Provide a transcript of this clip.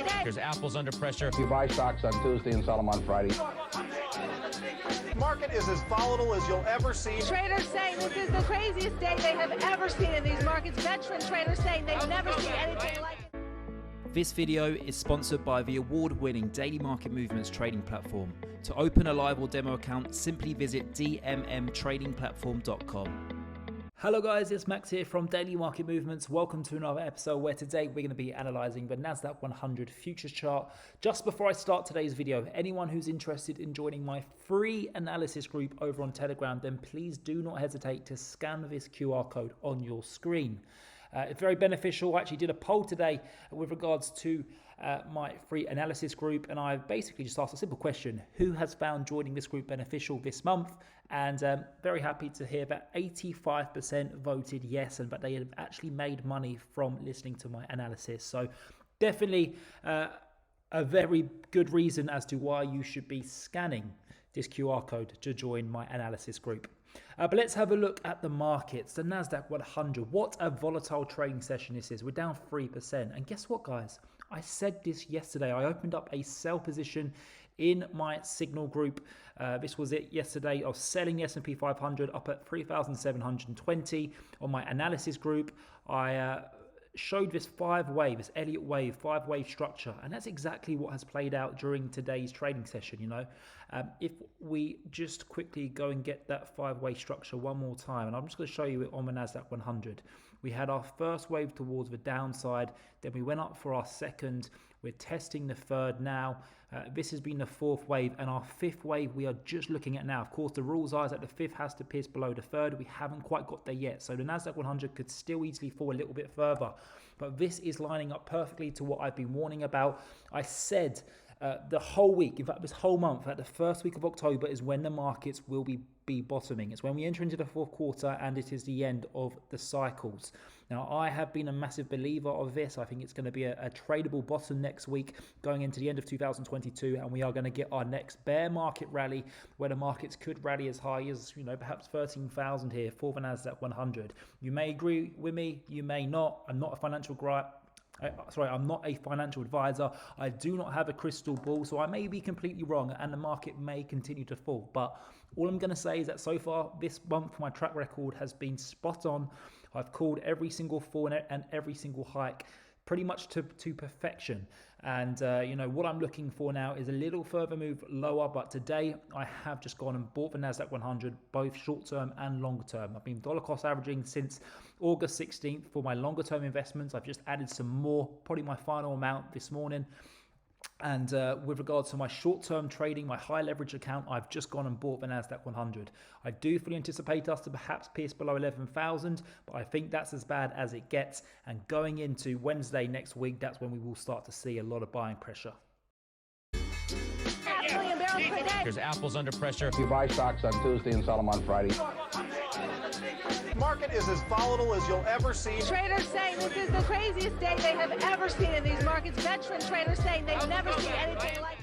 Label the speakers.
Speaker 1: day.
Speaker 2: There's apples under pressure.
Speaker 3: You buy stocks on Tuesday and sell them on Friday.
Speaker 4: The market is as volatile as you'll ever see.
Speaker 1: Traders saying this is the craziest day they have ever seen in these markets. Veteran traders saying they've never seen anything like it.
Speaker 5: This video is sponsored by the award-winning Daily Market Movements trading platform. To open a live or demo account, simply visit dmmtradingplatform.com. Hello guys, it's Max here from Daily Market Movements. Welcome to another episode where today we're going to be analysing the Nasdaq100 futures chart. Just before I start today's video, anyone who's interested in joining my free analysis group over on Telegram, then please do not hesitate to scan this QR code on your screen. It's very beneficial. I actually did a poll today with regards to my free analysis group, and I basically just asked a simple question: who has found joining this group beneficial this month? And very happy to hear that 85% voted yes, and that they have actually made money from listening to my analysis. So definitely a very good reason as to why you should be scanning this QR code to join my analysis group. But let's have a look at the markets. The Nasdaq100, what a volatile trading session this is. We're down 3%. And guess what, guys? I said this yesterday. I opened up a sell position in my signal group. This was it yesterday. I was selling the S&P 500 up at 3,720. On my analysis group, I showed this this Elliott wave, 5-wave structure, and that's exactly what has played out during today's trading session. You know, if we just quickly go and get that 5-wave structure one more time, and I'm just going to show you it on the Nasdaq100. We had our first wave towards the downside, then we went up for our second. We're testing the third now. This has been the fourth wave, and our fifth wave we are just looking at now. Of course, the rules are that the fifth has to pierce below the third. We haven't quite got there yet, so the Nasdaq100 could still easily fall a little bit further. But this is lining up perfectly to what I've been warning about. I said the whole week, in fact this whole month, that the first week of October is when the markets will be bottoming. It's when we enter into the fourth quarter, and it is the end of the cycles. Now, I have been a massive believer of this. I think it's going to be a tradable bottom next week going into the end of 2022, and we are going to get our next bear market rally where the markets could rally as high as, you know, perhaps 13,000 here for the Nasdaq100. You may agree with me, you may not. I'm not a financial I'm not a financial advisor. I do not have a crystal ball, so I may be completely wrong and the market may continue to fall. But all I'm going to say is that so far this month, my track record has been spot on. I've called every single fall and every single hike pretty much to perfection. And you know, what I'm looking for now is a little further move lower, but today I have just gone and bought the Nasdaq100, both short term and long term. I've been dollar cost averaging since August 16th for my longer term investments. I've just added some more, probably my final amount this morning. And with regards to my short-term trading, my high leverage account, I've just gone and bought the Nasdaq100. I do fully anticipate us to perhaps pierce below 11,000, but I think that's as bad as it gets. And going into Wednesday next week, that's when we will start to see a lot of buying pressure.
Speaker 2: There's apples under pressure.
Speaker 3: You buy stocks on Tuesday and sell them on Friday.
Speaker 4: The market is as volatile as you'll ever see.
Speaker 1: Traders saying this is the craziest day they have ever seen in these markets. Veteran traders saying they've never seen anything like it.